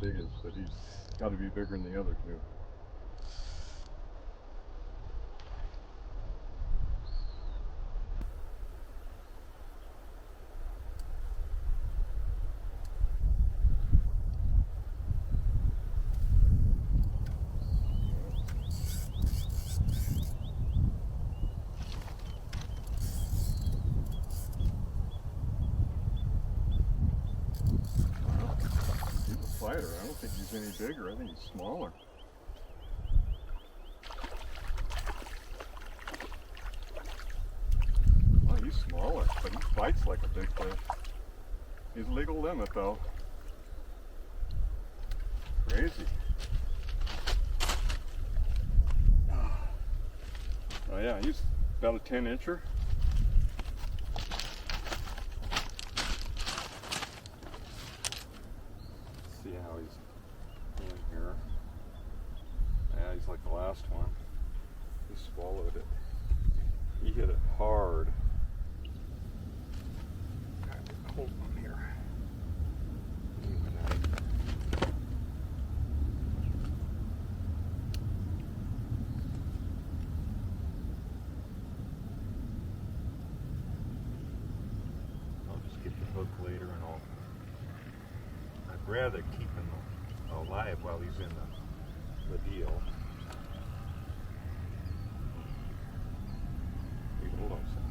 biggest, but he's got to be bigger than the other two. He's a fighter. I don't think he's any bigger. I think he's smaller. Oh, he's smaller, but he fights like a big fish. He's legal limit though. Crazy. Oh yeah, he's about a 10-incher. See how he's in here. Yeah, he's like the last one. He swallowed it. He hit it hard. Gotta get a hold of him here. I'll just get the hook later and I'd rather keep him alive while he's in the deal. Hold on a second.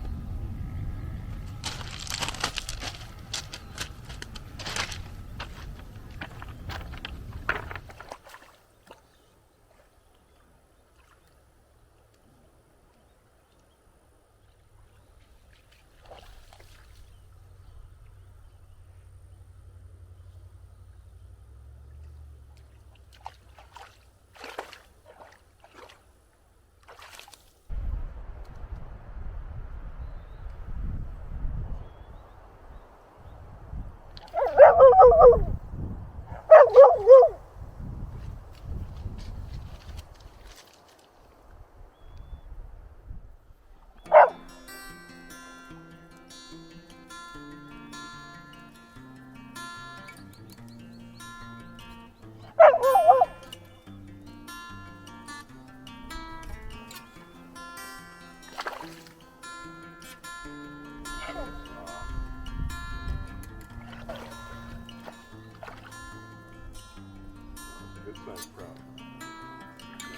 Good size trout.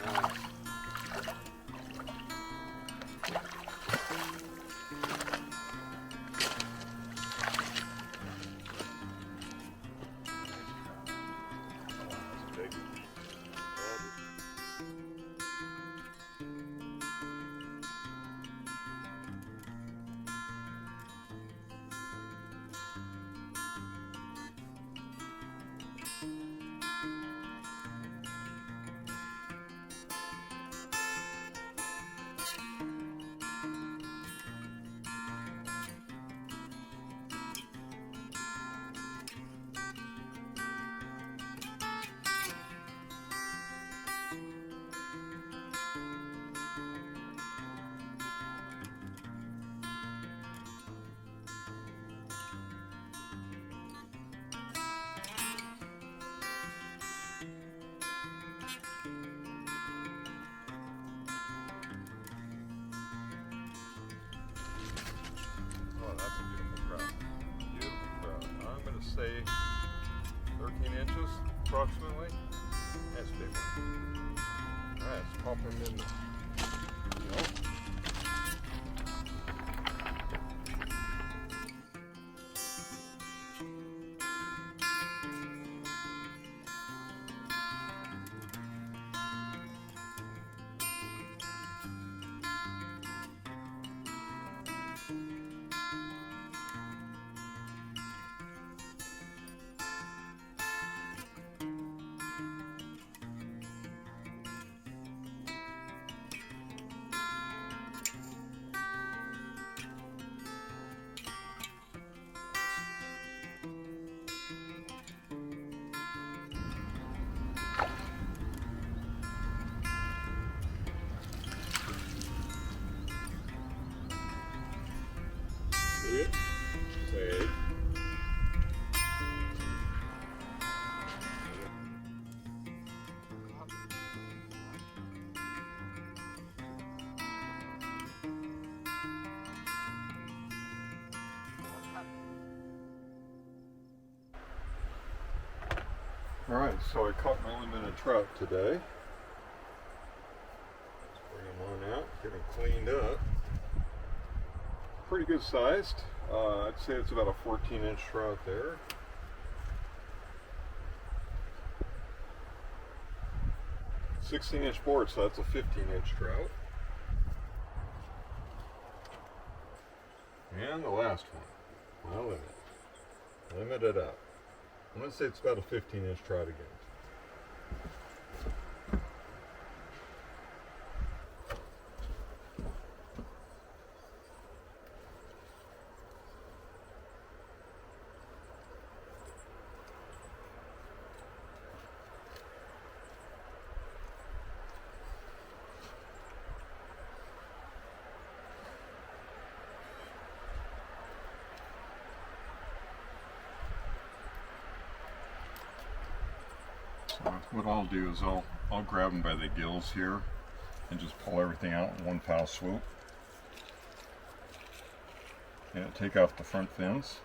Nice. That's big. Say 13 inches approximately. That's big one. Alright, let's pop him in the, Alright, so I caught my limited trout today. Let's bring them on out, get them cleaned up. Pretty good sized. I'd say it's about a 14-inch trout there. A 16-inch board, so that's a 15-inch trout. And the last one, my limit. Limit it up. I'm going to say it's about a 15-inch trout again. What I'll do is I'll grab them by the gills here and just pull everything out in one foul swoop. And take off the front fins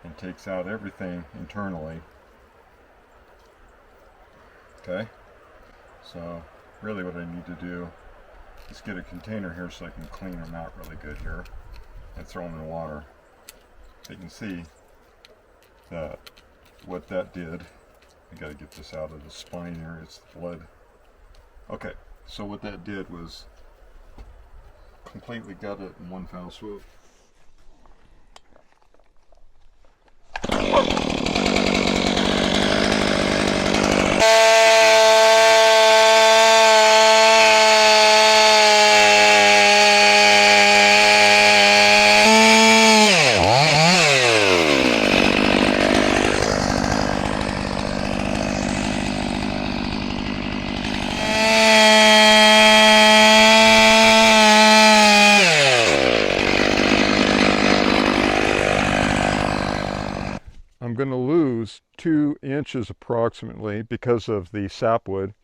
and takes out everything internally. Okay, so really what I need to do is get a container here so I can clean them out really good here and throw them in the water. So you can see that what that did. I gotta get this out of the spine here, it's the blood. Okay, so what that did was completely gut it in one foul swoop. I'm going to lose 2 inches approximately because of the sapwood.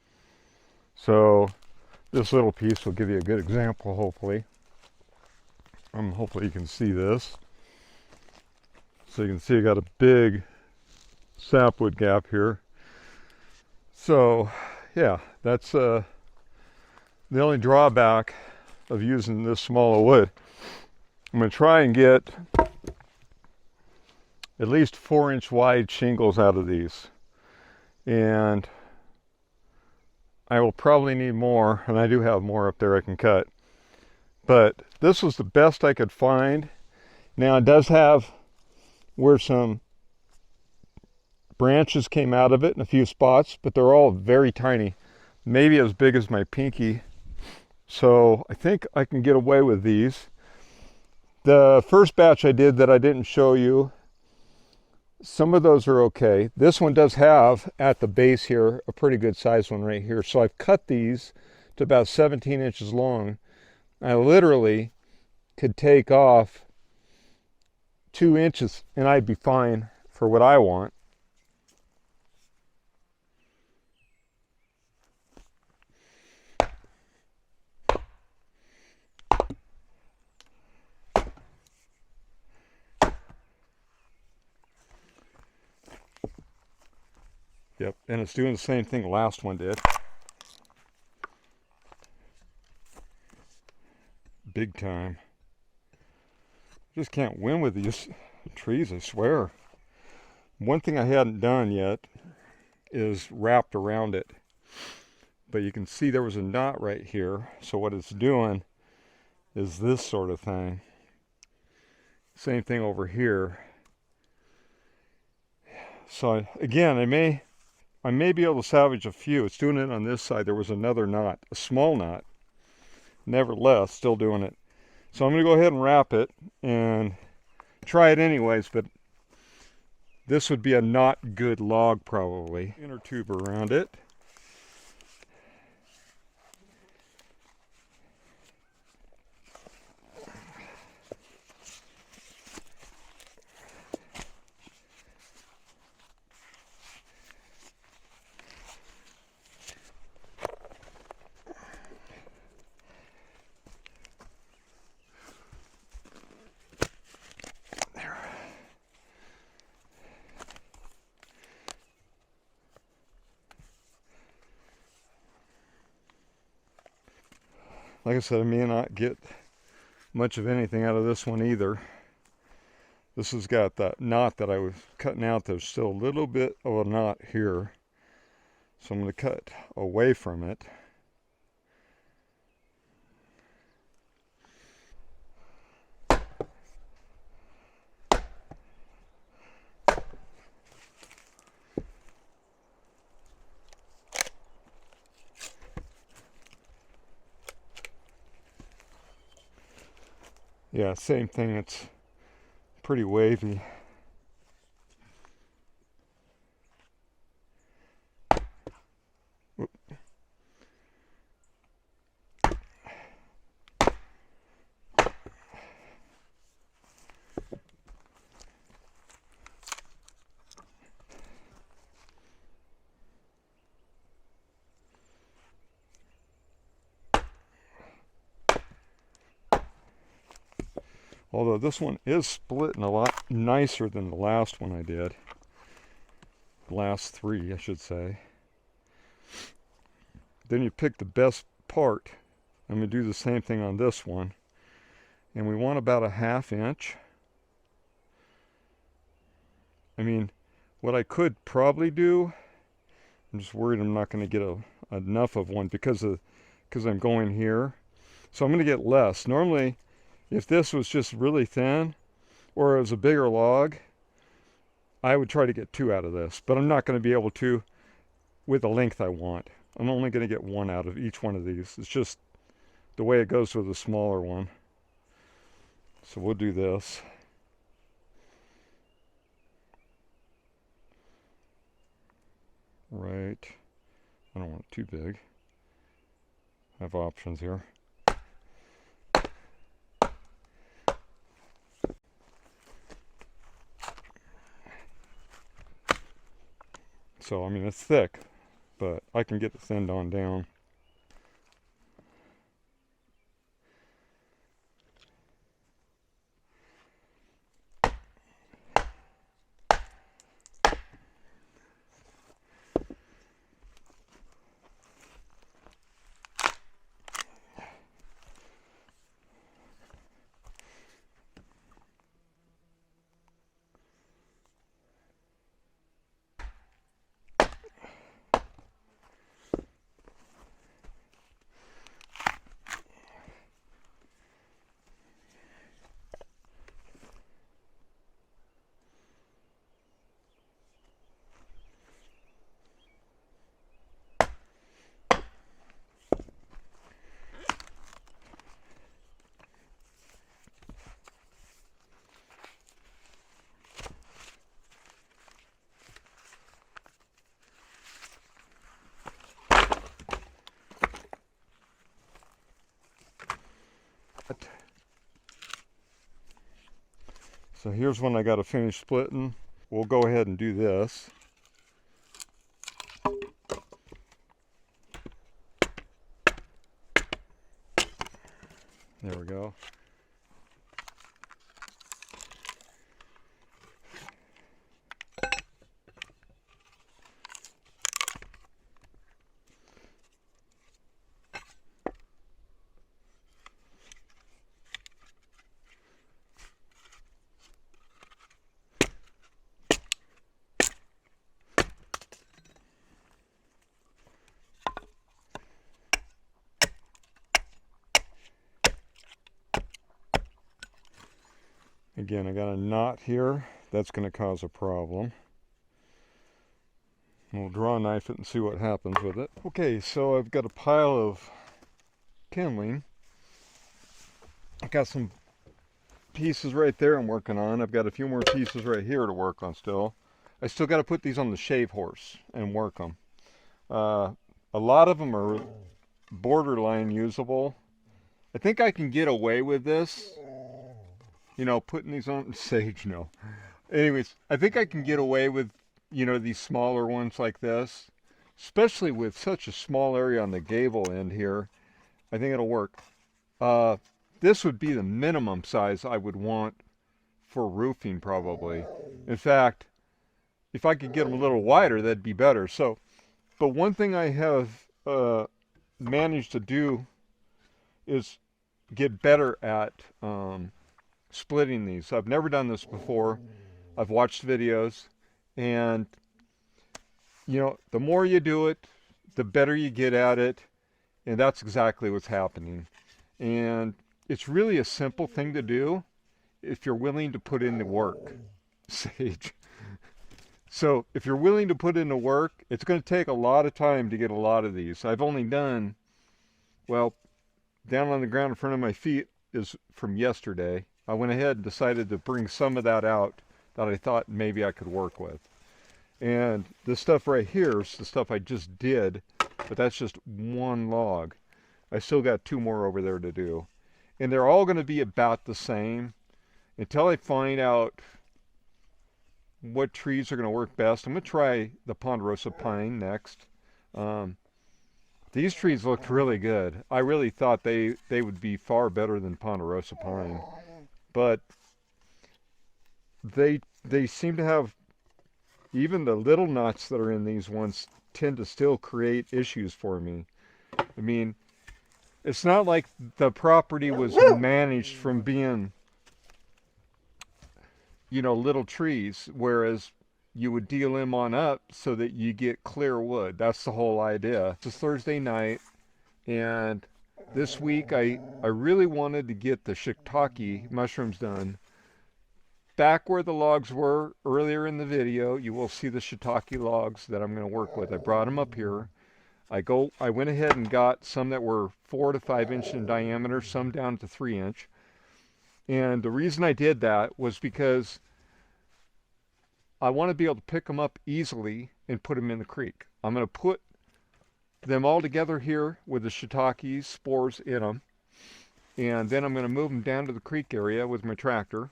So this little piece will give you a good example, hopefully. Hopefully you can see this. So you can see I got a big sapwood gap here. So yeah, that's the only drawback of using this small of wood. I'm going to try and get at least 4-inch wide shingles out of these, and I will probably need more, and I do have more up there I can cut, but this was the best I could find. Now it does have where some branches came out of it in a few spots, but they're all very tiny, maybe as big as my pinky, so I think I can get away with these. The first batch I did that I didn't show you, some of those are okay. This one does have, at the base here, a pretty good sized one right here. So I've cut these to about 17 inches long. I literally could take off 2 inches and I'd be fine for what I want. Yep, and it's doing the same thing the last one did. Big time. Just can't win with these trees, I swear. One thing I hadn't done yet is wrapped around it. But you can see there was a knot right here. So what it's doing is this sort of thing. Same thing over here. So again, I may be able to salvage a few. It's doing it on this side. There was another knot, a small knot. Nevertheless, still doing it. So I'm going to go ahead and wrap it and try it anyways, but this would be a not good log probably. Inner tube around it. Like I said, I may not get much of anything out of this one either. This has got that knot that I was cutting out. There's still a little bit of a knot here. So I'm going to cut away from it. Yeah, same thing. It's pretty wavy. Although this one is splitting a lot nicer than the last one I did. The last three, I should say. Then you pick the best part. I'm going to do the same thing on this one. And we want about a 1/2 inch. I mean, what I could probably do, I'm just worried I'm not going to get enough of one because I'm going here. So I'm going to get less. Normally, if this was just really thin or it was a bigger log, I would try to get 2 out of this. But I'm not going to be able to with the length I want. I'm only going to get 1 out of each one of these. It's just the way it goes with the smaller one. So we'll do this. Right. I don't want it too big. I have options here. So, I mean, it's thick, but I can get it thinned on down. So here's when I got to finish splitting. We'll go ahead and do this. There we go. Again, I got a knot here. That's going to cause a problem. We'll draw a knife it and see what happens with it. Okay, so I've got a pile of kindling. I've got some pieces right there I'm working on. I've got a few more pieces right here to work on still. I still got to put these on the shave horse and work them. A lot of them are borderline usable. I think I can get away with this. You know, putting these on sage, no. Anyways, I think I can get away with, you know, these smaller ones like this, especially with such a small area on the gable end here. I think it'll work. This would be the minimum size I would want for roofing probably. In fact, if I could get them a little wider, that'd be better. So, but one thing I have managed to do is get better at splitting these. I've never done this before. I've watched videos, and you know, the more you do it, the better you get at it, and that's exactly what's happening. And it's really a simple thing to do if you're willing to put in the work. Sage. So if you're willing to put in the work, it's going to take a lot of time to get a lot of these. I've only done, well, down on the ground in front of my feet is from yesterday. I went ahead and decided to bring some of that out that I thought maybe I could work with. And this stuff right here is the stuff I just did, but that's just one log. I still got 2 more over there to do. And they're all going to be about the same until I find out what trees are going to work best. I'm going to try the ponderosa pine next. These trees looked really good. I really thought they would be far better than ponderosa pine, but they seem to have, even the little knots that are in these ones tend to still create issues for me. I mean, it's not like the property was managed from being, you know, little trees, whereas you would deal them on up so that you get clear wood. That's the whole idea. It's Thursday night, and this week I really wanted to get the shiitake mushrooms done. Back where the logs were earlier in the video, you will see the shiitake logs that I'm going to work with. I brought them up here. I went ahead and got some that were 4 to 5 inch in diameter, some down to 3 inch. And the reason I did that was because I want to be able to pick them up easily and put them in the creek. I'm going to put them all together here with the shiitake spores in them. And then I'm going to move them down to the creek area with my tractor,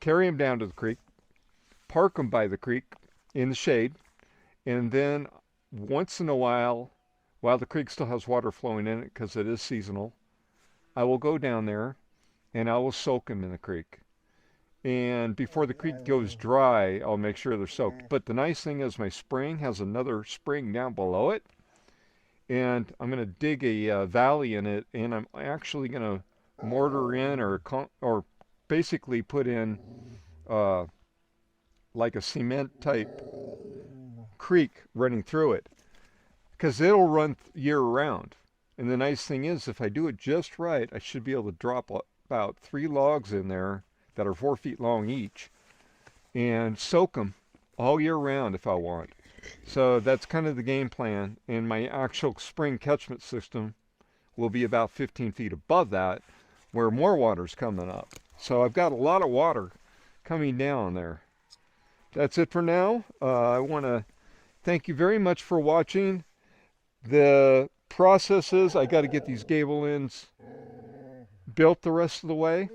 carry them down to the creek, park them by the creek in the shade, and then once in a while the creek still has water flowing in it because it is seasonal, I will go down there and I will soak them in the creek. And before the creek goes dry, I'll make sure they're soaked. But the nice thing is my spring has another spring down below it, and I'm going to dig a valley in it, and I'm actually going to mortar in or basically put in like a cement type creek running through it, because it'll run year round. And the nice thing is, if I do it just right, I should be able to drop about 3 logs in there that are 4 feet long each and soak them all year round if I want. So that's kind of the game plan, and my actual spring catchment system will be about 15 feet above that, where more water's coming up. So I've got a lot of water coming down there. That's it for now. I want to thank you very much for watching. The process is I got to get these gable ends built the rest of the way,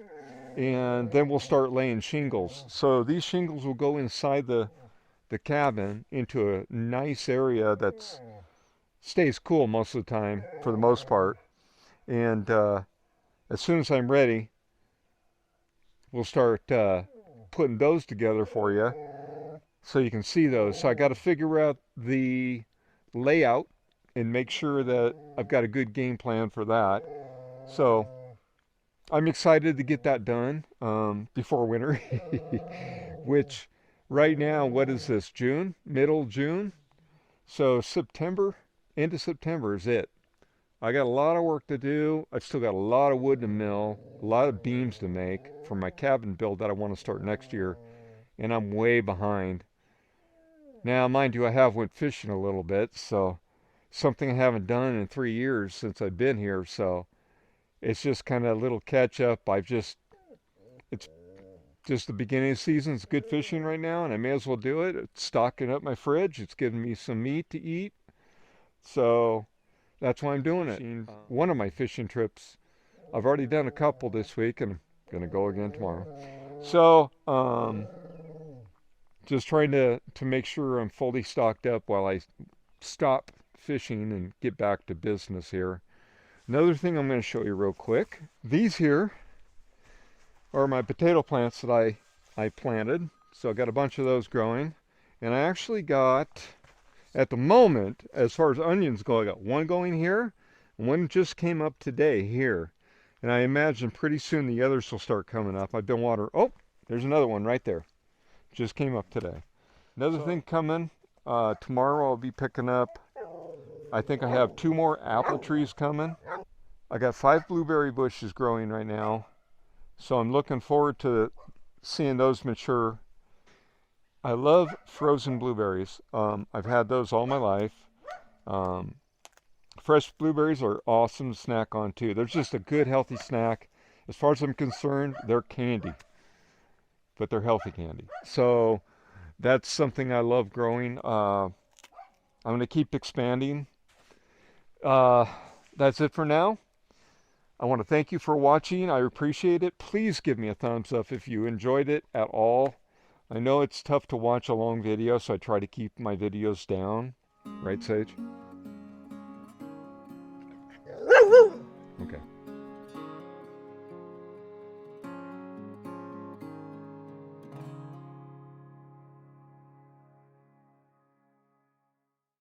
and then we'll start laying shingles. So these shingles will go inside the cabin into a nice area that stays cool most of the time, for the most part. And as soon as I'm ready, we'll start putting those together for you so you can see those. So I got to figure out the layout and make sure that I've got a good game plan for that. So I'm excited to get that done before winter, which right now, what is this, June? Middle June? So September, end of September is it. I got a lot of work to do. I've still got a lot of wood to mill, a lot of beams to make for my cabin build that I want to start next year, and I'm way behind. Now, mind you, I have went fishing a little bit, so something I haven't done in 3 years since I've been here, so it's just kind of a little catch up. It's just the beginning of the season. It's good fishing right now, and I may as well do it. It's stocking up my fridge. It's giving me some meat to eat, so that's why I'm doing it. One of my fishing trips, I've already done a couple this week, and I'm going to go again tomorrow. So, just trying to make sure I'm fully stocked up while I stop fishing and get back to business here. Another thing I'm going to show you real quick. These here are my potato plants that I planted. So I got a bunch of those growing. And I actually got, at the moment, as far as onions go, I got one going here, One just came up today here, and I imagine pretty soon the others will start coming up. I've been watering. Oh, there's another one right there. Just came up today. Another thing coming, tomorrow I'll be picking up, I think I have 2 more apple trees coming. I got 5 blueberry bushes growing right now, so I'm looking forward to seeing those mature. I love frozen blueberries. I've had those all my life. Fresh blueberries are awesome to snack on too. They're just a good healthy snack. As far as I'm concerned, they're candy, but they're healthy candy. So that's something I love growing. I'm going to keep expanding. That's it for now. I want to thank you for watching. I appreciate it. Please give me a thumbs up if you enjoyed it at all. I know it's tough to watch a long video, so I try to keep my videos down. Right, Sage? Okay.